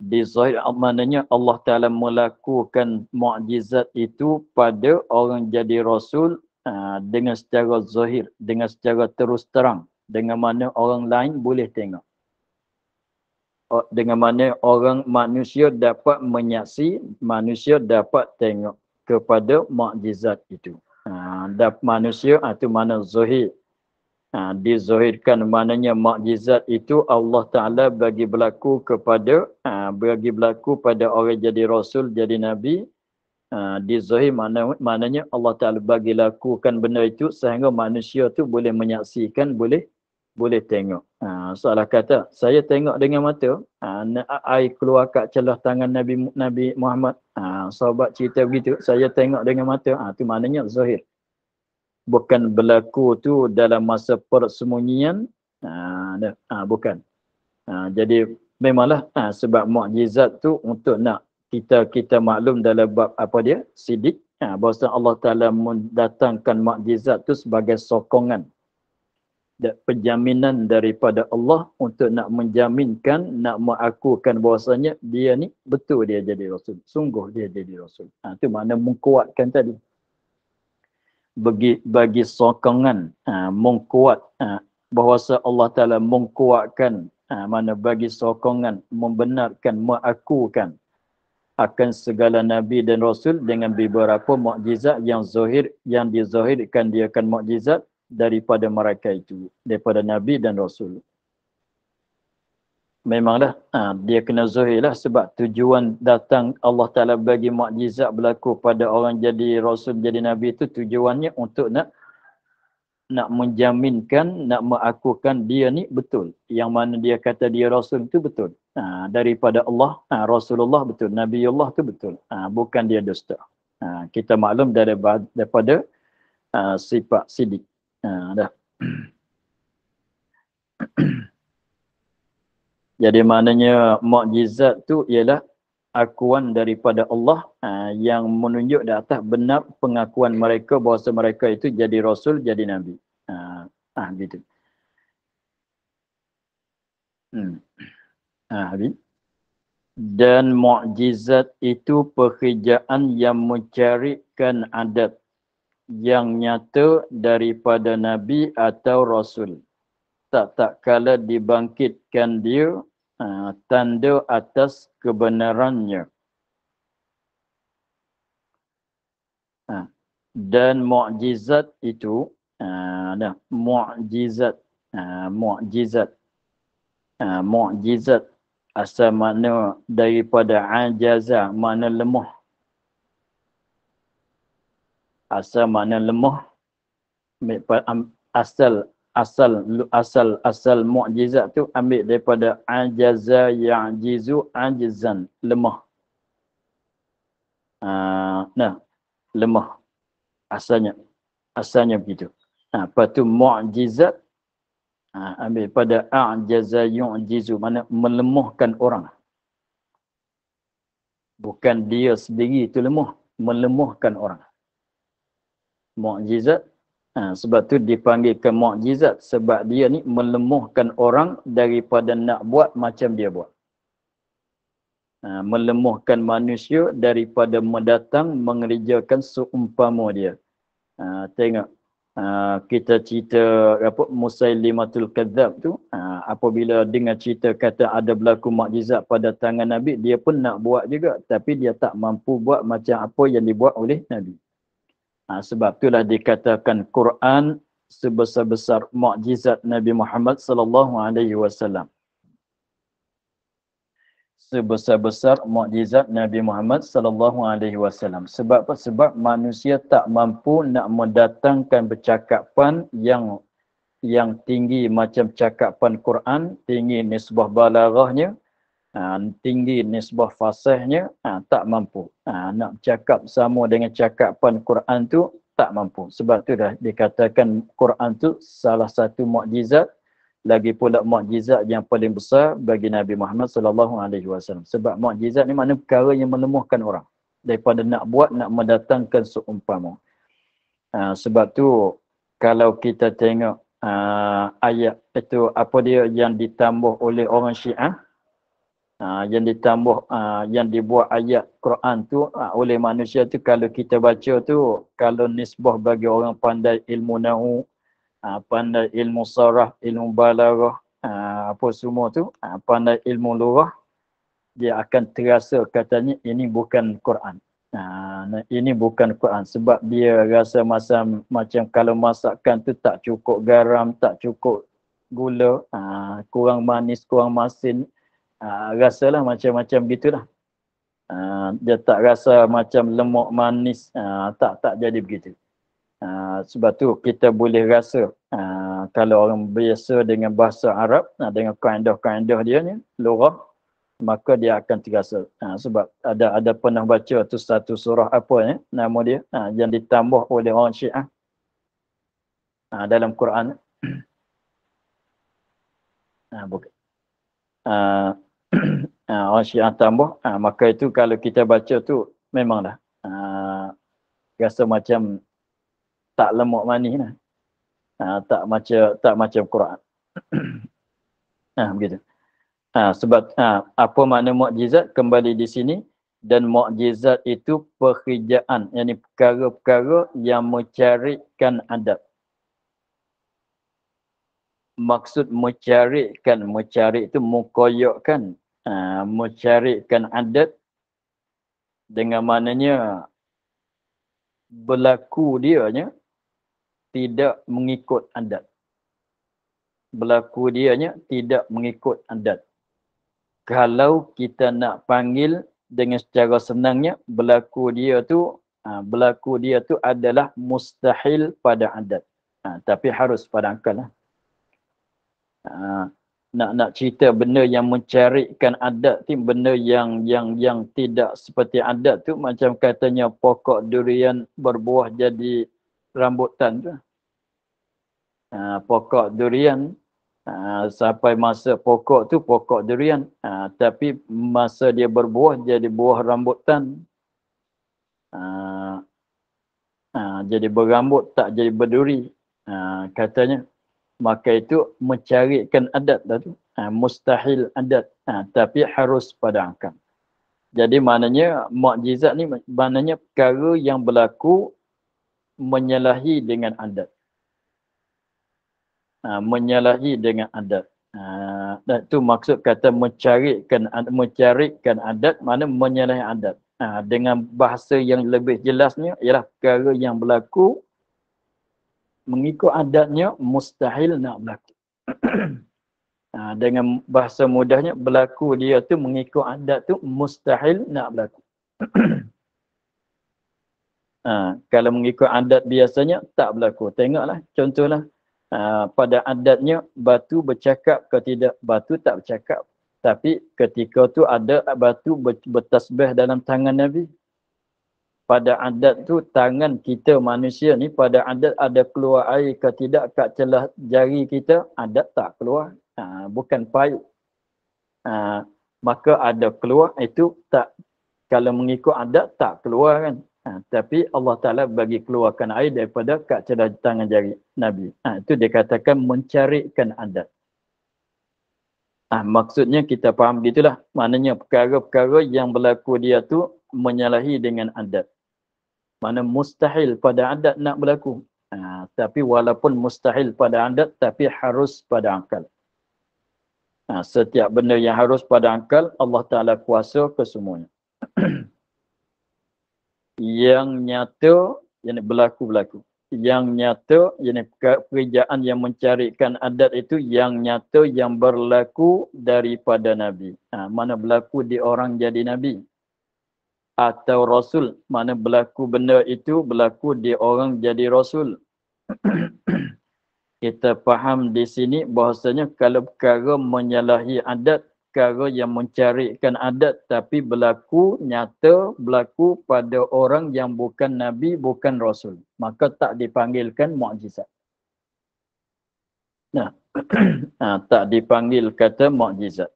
Speaker 1: Dizahir maknanya Allah Ta'ala melakukan mukjizat itu pada orang jadi rasul dengan secara zahir, dengan secara terus terang, dengan mana orang lain boleh tengok, dengan mana orang manusia dapat menyaksi, manusia dapat tengok kepada mukjizat itu. Manusia itu mana zahir. Dizahirkan maknanya mukjizat itu Allah Ta'ala bagi berlaku pada orang jadi rasul, jadi nabi. Dizahir maknanya Allah Ta'ala bagi lakukan benda itu sehingga manusia tu boleh menyaksikan, boleh tengok. Soalah kata, saya tengok dengan mata, air keluar kat celah tangan Nabi Muhammad. Sahabat cerita begitu, saya tengok dengan mata. Itu maknanya zahir. Bukan berlaku tu dalam masa persembunyian. Bukan. Jadi memanglah sebab mukjizat tu untuk nak kita maklum dalam bab apa dia? Sidik. Bahawa Allah Ta'ala mendatangkan mukjizat tu sebagai sokongan dan penjaminan daripada Allah untuk nak menjaminkan, nak mengakukan bahawasanya dia ni betul dia jadi Rasul. Sungguh dia jadi Rasul. Itu makna mengkuatkan tadi. Bagi sokongan, mengkuat, bahawasa Allah Ta'ala mengkuatkan, mana bagi sokongan, membenarkan, mengakukan akan segala Nabi dan Rasul dengan beberapa mukjizat yang zahir, yang dizahirkan dia akan mukjizat daripada mereka itu, daripada Nabi dan Rasul. Memanglah dia kena zahirlah sebab tujuan datang Allah Ta'ala bagi mukjizat berlaku pada orang jadi Rasul, jadi Nabi itu tujuannya untuk nak menjaminkan, nak mengakukan dia ni betul. Yang mana dia kata dia Rasul itu betul. Daripada Allah, Rasulullah betul. Nabiullah itu betul. Bukan dia dusta. Kita maklum daripada sifat sidik. Dah. Jadi maknanya mukjizat tu ialah akuan daripada Allah yang menunjuk di atas benar pengakuan mereka bahawa mereka itu jadi Rasul, jadi Nabi. Gitu. Habis. Dan mukjizat itu pekerjaan yang mencarikan adat yang nyata daripada Nabi atau Rasul. Tak kala dibangkitkan dia tanda atas kebenarannya. Dan mukjizat itu, mukjizat asal makna daripada ajaza, makna lemah. Asal makna lemah, asal mukjizat tu ambil daripada ajaza ya'jizu ajzan, lemah. Lemah. Asalnya begitu. Lepas tu mukjizat ambil pada a'jaza yu'jizu, mana melemahkan orang. Bukan dia sendiri itu lemah, melemahkan orang. Mukjizat, sebab tu dipanggilkan mukjizat sebab dia ni melemahkan orang daripada nak buat macam dia buat. Melemahkan manusia daripada mendatang mengerjakan seumpama dia. Tengok kita cerita Musailimatul Kadzab tu, apabila dengar cerita kata ada berlaku mukjizat pada tangan Nabi, dia pun nak buat juga tapi dia tak mampu buat macam apa yang dibuat oleh Nabi. Sebab itulah dikatakan Quran sebesar-besar mukjizat Nabi Muhammad sallallahu alaihi wasallam. Sebesar-besar mukjizat Nabi Muhammad sallallahu alaihi wasallam. Sebab apa? Sebab manusia tak mampu nak mendatangkan percakapan yang tinggi macam cakapan Quran, tinggi nisbah balaghahnya, tinggi nisbah fasihnya, tak mampu. Nak cakap sama dengan cakapan Quran tu tak mampu. Sebab tu dah dikatakan Quran tu salah satu mukjizat, lagi pula mukjizat yang paling besar bagi Nabi Muhammad sallallahu alaihi wasallam. Sebab mukjizat ni makna perkara yang melemahkan orang daripada nak buat, nak mendatangkan seumpama. Sebab tu kalau kita tengok ayat itu apa dia yang ditambah oleh orang Syiah, yang ditambah yang dibuat ayat Quran tu oleh manusia tu, kalau kita baca tu, kalau nisbah bagi orang pandai ilmu nahwu, pandai ilmu sarah, ilmu balaghah, apa semua tu, pandai ilmu lughah, dia akan terasa katanya ini bukan Quran. Ini bukan Quran sebab dia rasa macam kalau masakan tu tak cukup garam, tak cukup gula, kurang manis, kurang masin. Rasalah macam-macam gitulah. Dia tak rasa macam lemak manis, tak jadi begitu. Sebab tu kita boleh rasa kalau orang biasa dengan bahasa Arab, dengan kaedah-kaedah dia ni, lughah, maka dia akan terasa. Sebab ada pernah baca tu satu surah apa ni, nama dia, yang ditambah oleh orang Syiah dalam Quran. Bukan. uh, orang Syiah tambah, maka itu kalau kita baca tu memanglah rasa macam tak lemuk manis lah. Tak macam Quran. Begitu. Sebab apa makna mukjizat kembali di sini, dan mukjizat itu pekerjaan, yakni perkara-perkara yang mencarikan adab. Maksud mencari itu mukoyokkan, mencarikan adat dengan maknanya berlaku dianya tidak mengikut adat. Berlaku dianya tidak mengikut adat. Kalau kita nak panggil dengan secara senangnya, berlaku dia tu adalah mustahil pada adat. Tapi harus pada akal lah. Nak cerita benda yang mencarikan adat tu, benda yang tidak seperti adat tu, macam katanya pokok durian berbuah jadi rambutan tu. Pokok durian sampai masa pokok tu pokok durian, tapi masa dia berbuah jadi buah rambutan, jadi berambut tak jadi berduri, katanya. Maka itu mencarikan adat dah tu, mustahil adat, tapi harus pada akal. Jadi maknanya mukjizat ni maknanya perkara yang berlaku menyalahi dengan adat. Menyalahi dengan adat. Dan itu maksud kata mencarikan adat, mana menyalahi adat. Dengan bahasa yang lebih jelasnya ialah perkara yang berlaku mengikut adatnya mustahil nak berlaku. Dengan bahasa mudahnya, berlaku dia tu mengikut adat tu mustahil nak berlaku. Kalau mengikut adat biasanya tak berlaku. Tengoklah, contohlah. Pada adatnya batu bercakap ke tidak? Batu tak bercakap. Tapi ketika tu ada batu bertasbih dalam tangan Nabi. Pada adat tu tangan kita manusia ni, pada adat ada keluar air ke tidak kat celah jari kita, adat tak keluar. Bukan payung. Maka ada keluar, itu tak, kalau mengikut adat tak keluar kan. Tapi Allah Ta'ala bagi keluarkan air daripada kat celah tangan jari Nabi. Itu dikatakan mencarikan adat. Maksudnya kita faham gitulah. Maknanya perkara-perkara yang berlaku dia tu menyalahi dengan adat. Mana mustahil pada adat nak berlaku. Tapi walaupun mustahil pada adat, tapi harus pada akal. Setiap benda yang harus pada akal, Allah Ta'ala kuasa kesemuanya. Yang nyata, yang berlaku-berlaku. Yang nyata, yang pekerjaan yang mencarikan adat itu, yang nyata, yang berlaku daripada Nabi. Mana berlaku di orang jadi Nabi. Atau Rasul. Mana berlaku benda itu, berlaku di orang jadi Rasul. Kita faham di sini bahasanya kalau perkara menyalahi adat, perkara yang mencarikan adat tapi berlaku nyata, berlaku pada orang yang bukan Nabi, bukan Rasul, maka tak dipanggilkan mukjizat. Tak dipanggil kata mukjizat.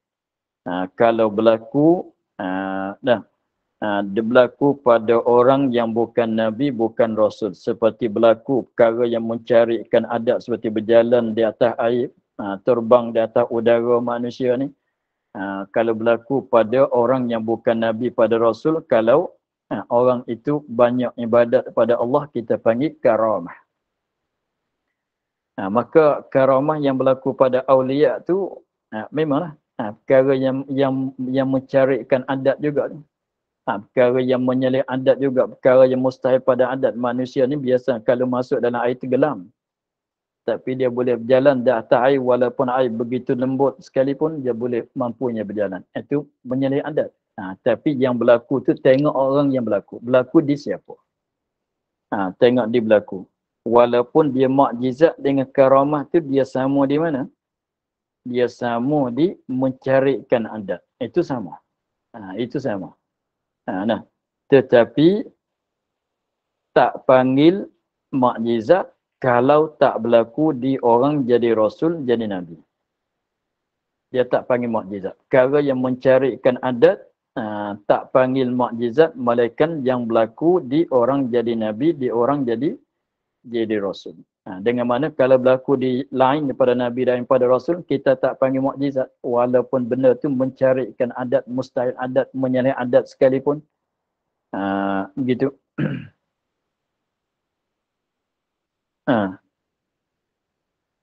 Speaker 1: Kalau berlaku, dia berlaku pada orang yang bukan Nabi, bukan Rasul. Seperti berlaku perkara yang mencarikan adat seperti berjalan di atas air, terbang di atas udara manusia ni. Kalau berlaku pada orang yang bukan Nabi, pada Rasul, kalau orang itu banyak ibadat pada Allah, kita panggil karamah. Maka karamah yang berlaku pada awliya tu memanglah perkara yang mencarikan adat juga tu. Perkara yang menyalahi adat juga, perkara yang mustahil pada adat. Manusia ni biasa kalau masuk dalam air tenggelam. Tapi dia boleh berjalan di atas air walaupun air begitu lembut sekalipun, dia boleh mampunya berjalan. Itu menyalahi adat. Tapi yang berlaku tu tengok orang yang berlaku. Berlaku di siapa? Tengok dia berlaku. Walaupun dia mukjizat dengan karamah tu, dia sama di mana? Dia sama di mencarikan adat. Itu sama. Itu sama. Tetapi tak panggil mukjizat kalau tak berlaku di orang jadi Rasul, jadi Nabi. dia tak panggil mukjizat. Perkara yang mencarikan adat tak panggil mukjizat, melainkan yang berlaku di orang jadi nabi, di orang jadi rasul. Dengan mana kalau berlaku di lain daripada nabi dan daripada rasul, kita tak panggil mukjizat walaupun benda tu mencarikan adat, mustahil adat, menyalahi adat sekalipun. Begitu.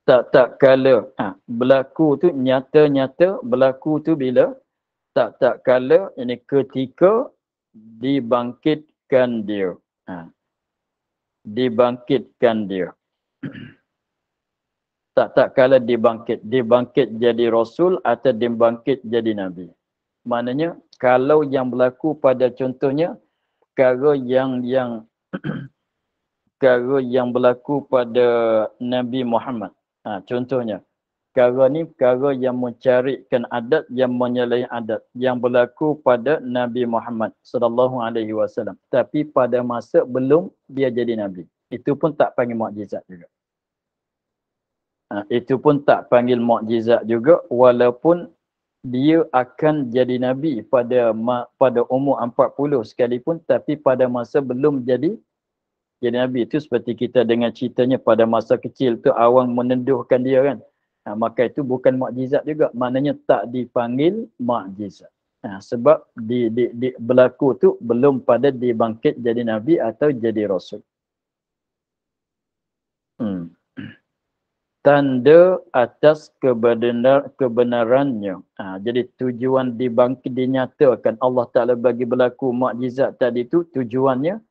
Speaker 1: Tak kala berlaku tu nyata-nyata berlaku tu bila tak kala ini ketika dibangkitkan dia. Dibangkitkan dia. Tak kala dibangkit jadi rasul atau dibangkit jadi nabi. Maknanya kalau yang berlaku pada contohnya perkara yang berlaku pada Nabi Muhammad. Contohnya perkara ni perkara yang mencarikan adat, yang menyalahi adat yang berlaku pada Nabi Muhammad sallallahu alaihi wasallam, tapi pada masa belum dia jadi nabi. Itu pun tak panggil mukjizat juga. Itu pun tak panggil mukjizat juga walaupun dia akan jadi nabi pada umur 40 sekalipun, tapi pada masa belum jadi nabi. Itu seperti kita dengar ceritanya pada masa kecil tu awang menenduhkan dia kan. Maka itu bukan mukjizat juga. Maknanya tak dipanggil mukjizat. Sebab berlaku tu belum pada dibangkit jadi nabi atau jadi rasul. Tanda atas kebenarannya. Jadi tujuan dibangkit dinyatakan Allah Ta'ala bagi berlaku mukjizat tadi tu tujuannya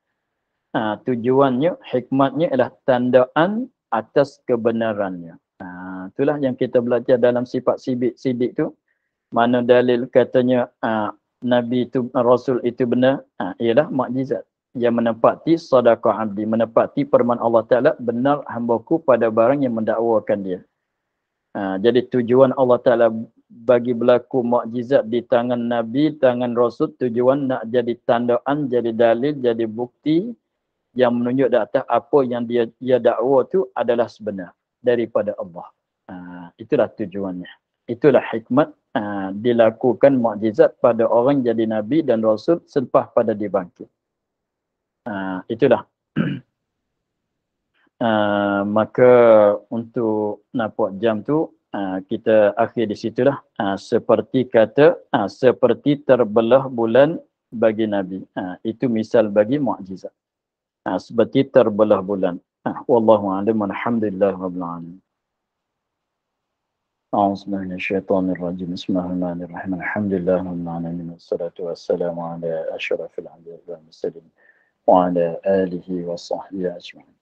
Speaker 1: hikmatnya ialah tandaan atas kebenarannya. Itulah yang kita belajar dalam sifat sidik tu. Mana dalil katanya Nabi itu, Rasul itu benar, ialah mukjizat yang menepati sadaqah abdi, menepati firman Allah Ta'ala, benar hambaku pada barang yang mendakwakan dia. Jadi tujuan Allah Ta'ala bagi berlaku mukjizat di tangan Nabi, tangan Rasul, tujuan nak jadi tandaan, jadi dalil, jadi bukti yang menunjuk di atas apa yang dia dakwa tu adalah sebenar daripada Allah. Itulah tujuannya. Itulah hikmat dilakukan mukjizat pada orang jadi nabi dan rasul selepas pada dibangkit. Itulah. Maka untuk nampak jam tu kita akhir di situlah. Seperti terbelah bulan bagi nabi. Itu misal bagi mukjizat. Seperti terbelah bulan. Wallahu a'lam, alhamdulillah rabbil alamin. A'udzubillahi minasyaitonir rajim. Bismillahirrahmanirrahim. Alhamdulillah rabbil alamin. Wassalatu wassalamu ala asyrafil anbiya'i wal mursalin wa ala alihi wa sahbihi ajma'in.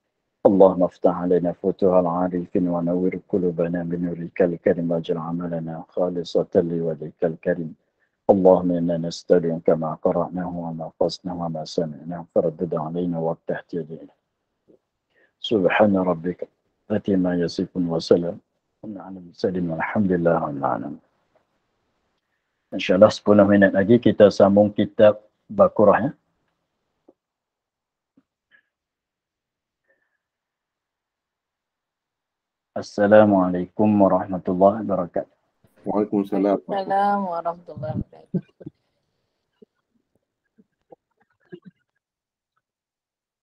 Speaker 1: Allahumma iftah alaina futuhal 'arifin wa nawwir qulubana bi nurikal karim waj'al 'amalana khalisatan liwajhikal karim. اللهم إنا نستودعك ما قرأناه وما قصناه وما سمعناه فردد علينا وافتح يدينا. سبحان ربك ما يصفون وسلام على المرسلين والحمد لله رب العالمين. InsyaAllah 10 minit lagi kita sambung kitab Baqarah ya. Assalamualaikum warahmatullahi wabarakatuh.
Speaker 2: Waalaikumsalam.
Speaker 3: Waalaikumsalam warahmatullahi wabarakatuh.